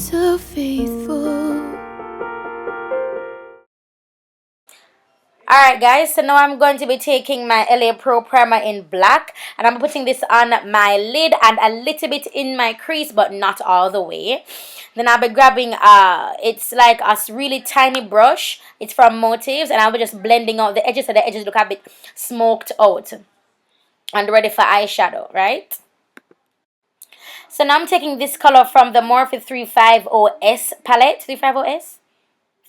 so faithful. Alright guys, so now I'm going to be taking my LA Pro Primer in black, and I'm putting this on my lid and a little bit in my crease, but not all the way. Then I'll be grabbing, it's like a really tiny brush. It's from Motives, and I'll be just blending out the edges so the edges look a bit smoked out. And ready for eyeshadow, right? So now I'm taking this color from the Morphe 350S palette. 350S?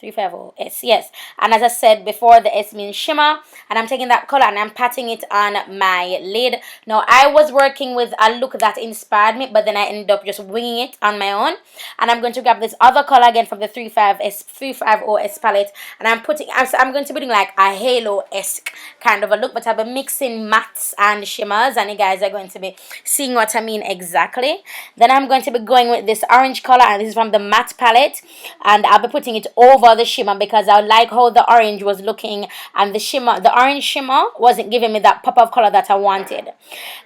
350S, yes. And as I said before, the S means shimmer. And I'm taking that color and I'm patting it on my lid. Now, I was working with a look that inspired me, but then I ended up just winging it on my own. And I'm going to grab this other color again from the 350S palette. And I'm going to be doing like a halo-esque kind of a look, but I'll be mixing mattes and shimmers. And you guys are going to be seeing what I mean exactly. Then I'm going to be going with this orange color, and this is from the matte palette. And I'll be putting it over the shimmer because I like how the orange was looking, and the orange shimmer wasn't giving me that pop of color that I wanted.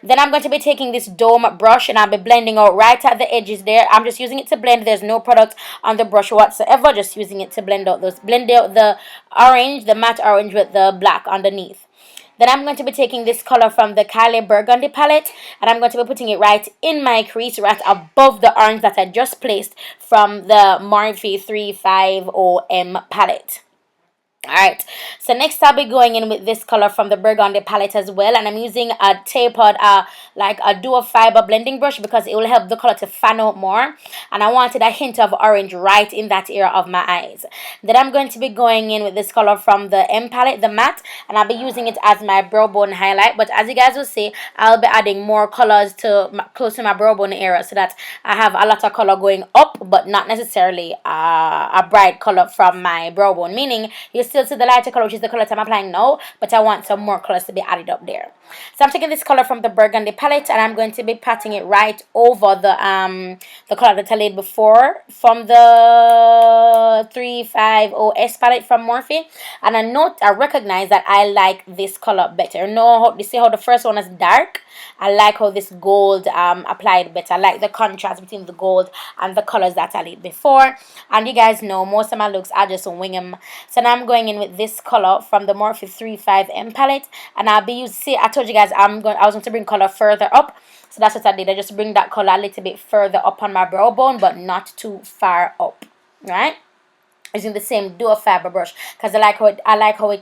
Then I'm going to be taking this dome brush and I'll be blending out right at the edges there. I'm just using it to blend. There's no product on the brush whatsoever, just using it to blend out the orange, the matte orange with the black underneath. Then I'm going to be taking this color from the Kylie Burgundy palette, and I'm going to be putting it right in my crease, right above the orange that I just placed from the Morphe 350M palette. Alright, so next I'll be going in with this color from the Burgundy palette as well, and I'm using a tapered, like a dual fiber blending brush because it will help the color to fan out more, and I wanted a hint of orange right in that area of my eyes. Then I'm going to be going in with this color from the M palette, the matte, and I'll be using it as my brow bone highlight, but as you guys will see, I'll be adding more colors to close to my brow bone area so that I have a lot of color going up, but not necessarily a bright color from my brow bone, meaning you still see the lighter color, which is the color I'm applying now, but I want some more colors to be added up there. So I'm taking this color from the Burgundy palette, and I'm going to be patting it right over the color that I laid before from the 350S palette from Morphe. And I recognize that I like this color better. You see how the first one is dark? I like how this gold applied better. I like the contrast between the gold and the colors that I laid before. And you guys know most of my looks I just wing them. So now I'm going in with this color from the Morphe 35M palette, and I'll be using. See, I told you guys I was going to bring color further up, so that's what I did. I just bring that color a little bit further up on my brow bone, but not too far up, right? Using the same dual fiber brush because I like how it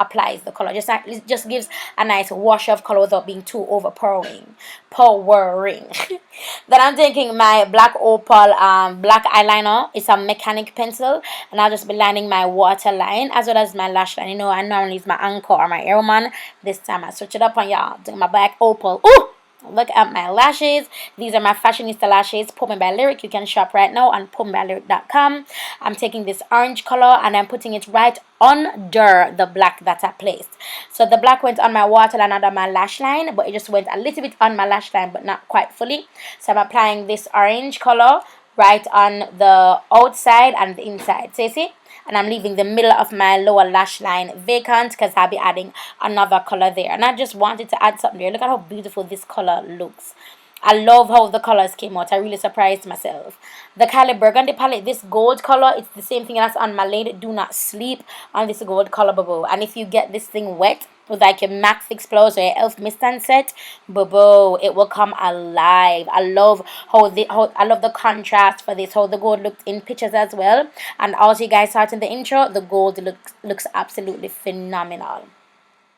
applies the color. It just gives a nice wash of color without being too powering. Then I'm taking my black opal black eyeliner. It's a mechanic pencil, and I'll just be lining my waterline as well as my lash line. You know, I normally use my Anchor or my Airman. This time I switch it up on y'all. Doing my black opal. Ooh! Look at my lashes. These are my fashionista lashes, Pulled by Lyric. You can shop right now on pullbylyric.com. I'm taking this orange color and I'm putting it right under the black that I placed. So the black went on my waterline under my lash line, but it just went a little bit on my lash line, but not quite fully. So I'm applying this orange color right on the outside and the inside. So you see? And I'm leaving the middle of my lower lash line vacant because I'll be adding another color there. And I just wanted to add something there. Look at how beautiful this color looks. I love how the colors came out. I really surprised myself. The Kylie Burgundy palette, this gold color, it's the same thing that's on my lid. Do not sleep on this gold color, boo. And if you get this thing wet with like your MAC Fix Plus or your Elf Mist and Set, boo, it will come alive. I love I love the contrast for this, how the gold looked in pictures as well. And also, you guys saw it in the intro, the gold looks absolutely phenomenal.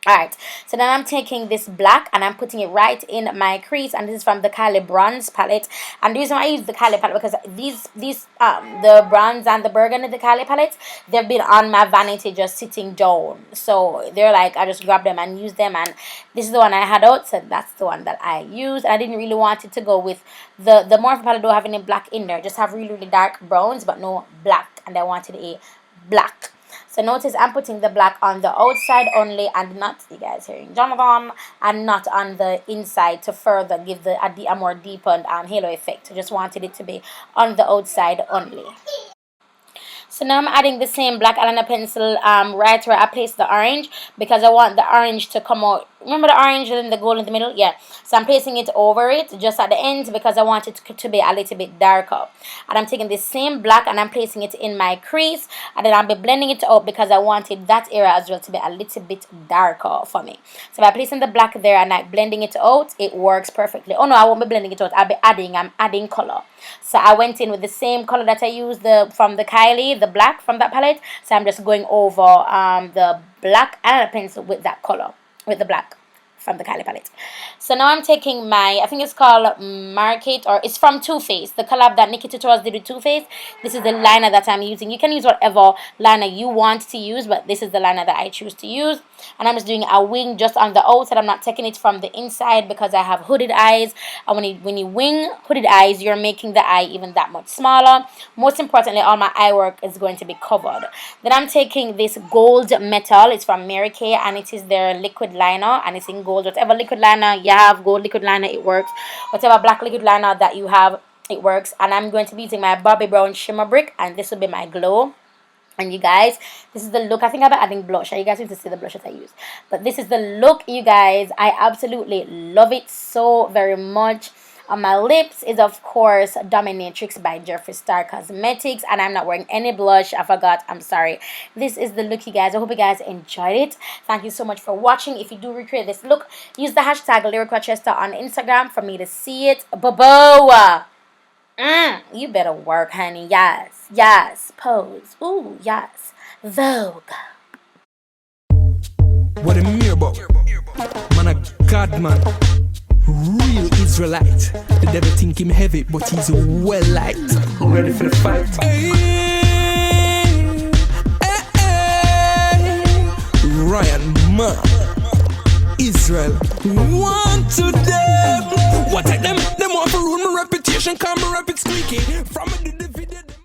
Alright, so then I'm taking this black and I'm putting it right in my crease, and this is from the Kylie Bronze palette. And the reason why I use the Kylie palette because the bronze and the burgundy, the Kylie palettes, they've been on my vanity just sitting down. So they're like, I just grab them and use them, and this is the one I had out, so that's the one that I used. I didn't really want it to go with the Morphe palette. Don't have any black in there, just have really dark browns but no black, and I wanted a black. So notice I'm putting the black on the outside only, and not, you guys hearing Jonathan, and not on the inside to further give a more deepened halo effect. I just wanted it to be on the outside only. So now I'm adding the same black eyeliner pencil right where I placed the orange, because I want the orange to come out remember the orange and the gold in the middle? Yeah. So I'm placing it over it just at the end because I want it to be a little bit darker. And I'm taking this same black and I'm placing it in my crease, and then I'll be blending it out because I wanted that area as well to be a little bit darker for me. So by placing the black there and like blending it out, it works perfectly. Oh no, I won't be blending it out. I'm adding color. So I went in with the same color that I used from the Kylie, the black from that palette. So I'm just going over the black and a pencil with that color, with the black from the Kylie palette. So now I'm taking my, I think it's called Market, or it's from Too Faced, the collab that Nikki Tutorials did with Too Faced. This is the liner that I'm using. You can use whatever liner you want to use, but this is the liner that I choose to use. And I'm just doing a wing just on the outside. I'm not taking it from the inside because I have hooded eyes. And when you wing hooded eyes, you're making the eye even that much smaller. Most importantly, all my eye work is going to be covered. Then I'm taking this gold metal. It's from Mary Kay, and it is their liquid liner, and it's in gold. Whatever liquid liner you have, gold liquid liner, it works. Whatever black liquid liner that you have, it works. And I'm going to be using my Bobbi Brown shimmer brick, and this will be my glow. And you guys, this is the look. I think I've been adding blush. You guys need to see the blush that I use. But this is the look, you guys. I absolutely love it so very much. On my lips is, of course, Dominatrix by Jeffree Star Cosmetics. And I'm not wearing any blush. I forgot. I'm sorry. This is the look, you guys. I hope you guys enjoyed it. Thank you so much for watching. If you do recreate this look, use the hashtag LyricRochester on Instagram for me to see it. Bobo! You better work, honey. Yes. Yes. Pose. Ooh, yes. Vogue. What a mere about? Man, a God, man. Real Israelite. The devil think him heavy, but he's well liked. Ready for the fight. Hey, hey, hey. Ryan, man. Israel. One to them. What take them? Them want to ruin my reputation. Come